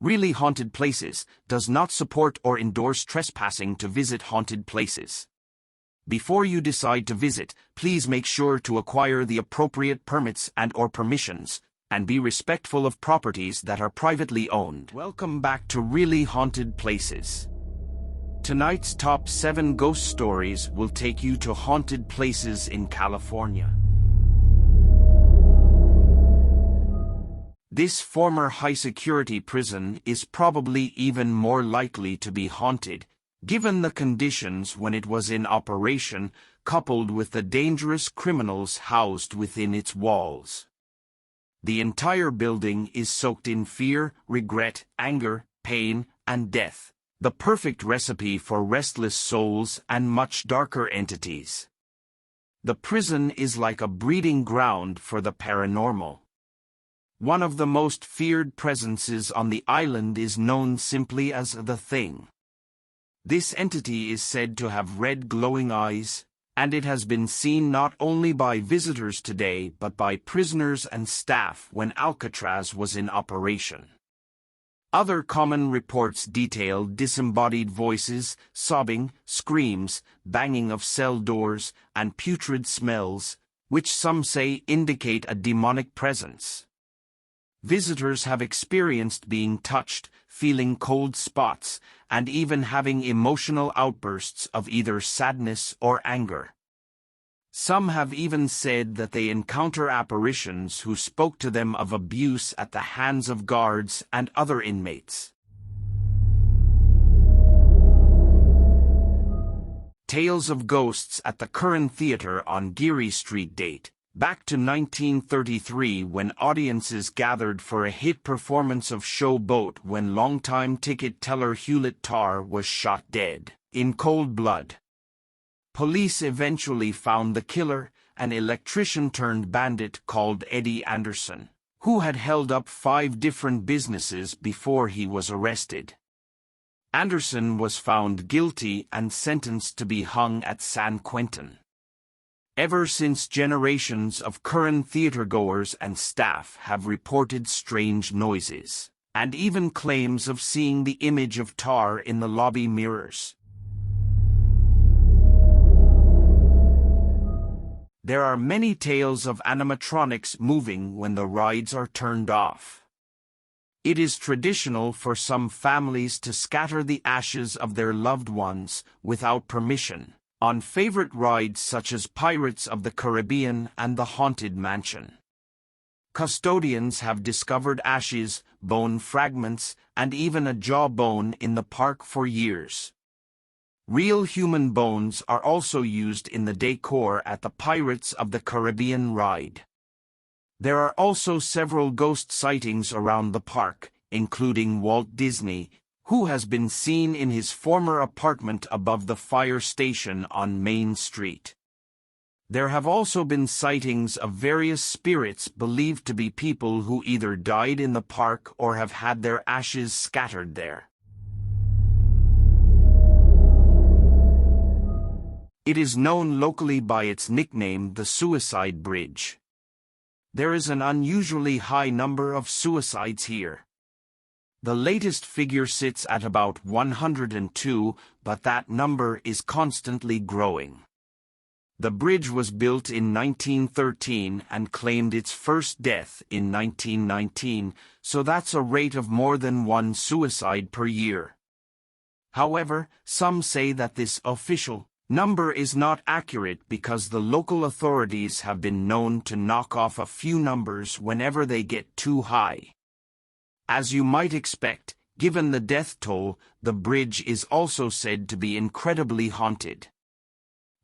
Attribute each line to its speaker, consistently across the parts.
Speaker 1: Really Haunted Places does not support or endorse trespassing to visit haunted places. Before you decide to visit, please make sure to acquire the appropriate permits and/or permissions, and be respectful of properties that are privately owned. Welcome back to Really Haunted Places. Tonight's top 7 ghost stories will take you to haunted places in California. This former high-security prison is probably even more likely to be haunted, given the conditions when it was in operation, coupled with the dangerous criminals housed within its walls. The entire building is soaked in fear, regret, anger, pain, and death, the perfect recipe for restless souls and much darker entities. The prison is like a breeding ground for the paranormal. One of the most feared presences on the island is known simply as the Thing. This entity is said to have red glowing eyes, and it has been seen not only by visitors today but by prisoners and staff when ALCATRAZ was in operation. Other common reports detail disembodied voices, sobbing, screams, banging of cell doors, and putrid smells, which some say indicate a demonic presence. Visitors have experienced being touched, feeling cold spots, and even having emotional outbursts of either sadness or anger. Some have even said that they encounter apparitions who spoke to them of abuse at the hands of guards and other inmates. Tales of ghosts at the Curran Theatre on Geary Street date back to 1933, when audiences gathered for a hit performance of Show Boat when longtime ticket teller Hewlett Tarr was shot dead in cold blood. Police eventually found the killer, an electrician-turned-bandit called Eddie Anderson, who had held up 5 different businesses before he was arrested. Anderson was found guilty and sentenced to be hung at San Quentin. Ever since, generations of Curran Theatre goers and staff have reported strange noises, and even claims of seeing the image of Tarr in the lobby mirrors. There are many tales of animatronics moving when the rides are turned off. It is traditional for some families to scatter the ashes of their loved ones without permission on favorite rides such as Pirates of the Caribbean and the Haunted Mansion. Custodians have discovered ashes, bone fragments, and even a jawbone in the park for years. Real human bones are also used in the decor at the Pirates of the Caribbean ride. There are also several ghost sightings around the park, including Walt Disney, who has been seen in his former apartment above the fire station on Main Street. There have also been sightings of various spirits believed to be people who either died in the park or have had their ashes scattered there. It is known locally by its nickname, the Suicide Bridge. There is an unusually high number of suicides here. The latest figure sits at about 102, but that number is constantly growing. The bridge was built in 1913 and claimed its first death in 1919, so that's a rate of more than 1 suicide per year. However, some say that this official number is not accurate because the local authorities have been known to knock off a few numbers whenever they get too high. As you might expect, given the death toll, the bridge is also said to be incredibly haunted.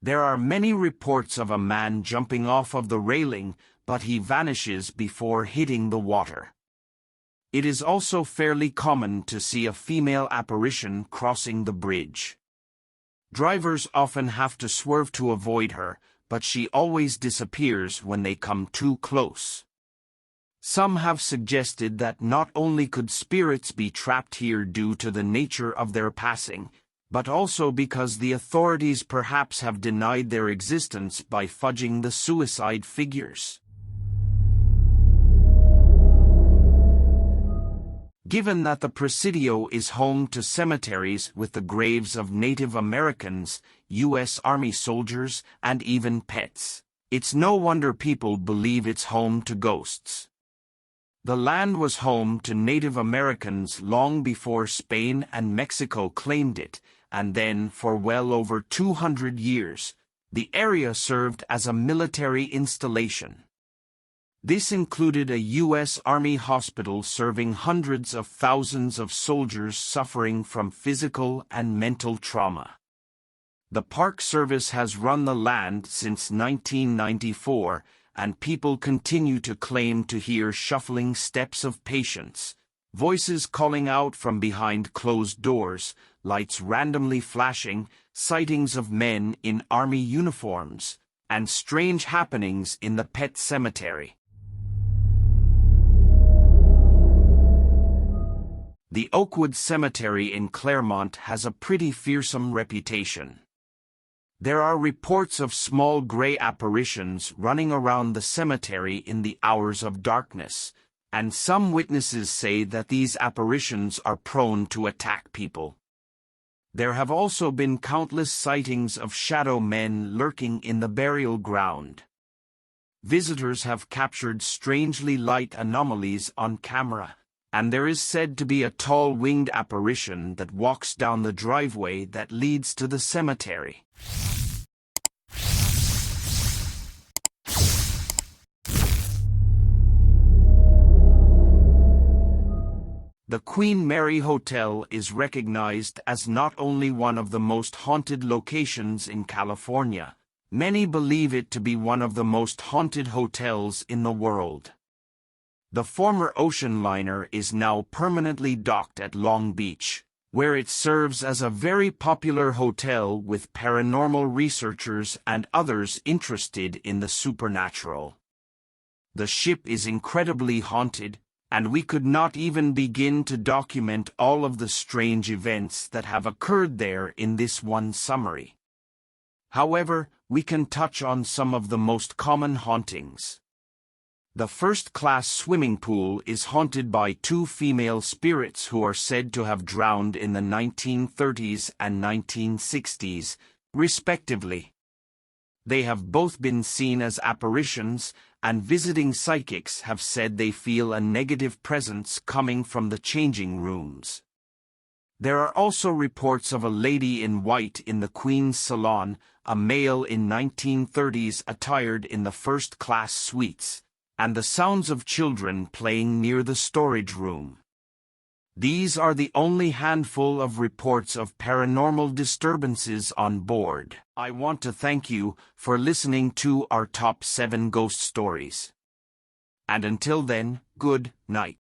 Speaker 1: There are many reports of a man jumping off of the railing, but he vanishes before hitting the water. It is also fairly common to see a female apparition crossing the bridge. Drivers often have to swerve to avoid her, but she always disappears when they come too close. Some have suggested that not only could spirits be trapped here due to the nature of their passing, but also because the authorities perhaps have denied their existence by fudging the suicide figures. Given that the Presidio is home to cemeteries with the graves of Native Americans, U.S. Army soldiers, and even pets, it's no wonder people believe it's home to ghosts. The land was home to Native Americans long before Spain and Mexico claimed it, and then for well over 200 years, the area served as a military installation. This included a U.S. Army hospital serving hundreds of thousands of soldiers suffering from physical and mental trauma. The Park Service has run the land since 1994, and people continue to claim to hear shuffling steps of patients, voices calling out from behind closed doors, lights randomly flashing, sightings of men in Army uniforms, and strange happenings in the pet cemetery. The Oakwood Cemetery in Claremont has a pretty fearsome reputation. There are reports of small gray apparitions running around the cemetery in the hours of darkness, and some witnesses say that these apparitions are prone to attack people. There have also been countless sightings of shadow men lurking in the burial ground. Visitors have captured strangely light anomalies on camera, and there is said to be a tall winged apparition that walks down the driveway that leads to the cemetery. The Queen Mary Hotel is recognized as not only one of the most haunted locations in California, many believe it to be one of the most haunted hotels in the world. The former ocean liner is now permanently docked at Long Beach, where it serves as a very popular hotel with paranormal researchers and others interested in the supernatural. The ship is incredibly haunted, and we could not even begin to document all of the strange events that have occurred there in this one summary. However, we can touch on some of the most common hauntings. The first-class swimming pool is haunted by two female spirits who are said to have drowned in the 1930s and 1960s, respectively. They have both been seen as apparitions, and visiting psychics have said they feel a negative presence coming from the changing rooms. There are also reports of a lady in white in the Queen's Salon, a male in 1930s attired in the first-class suites, and the sounds of children playing near the storage room. These are the only handful of reports of paranormal disturbances on board. I want to thank you for listening to our top 7 ghost stories. And until then, good night.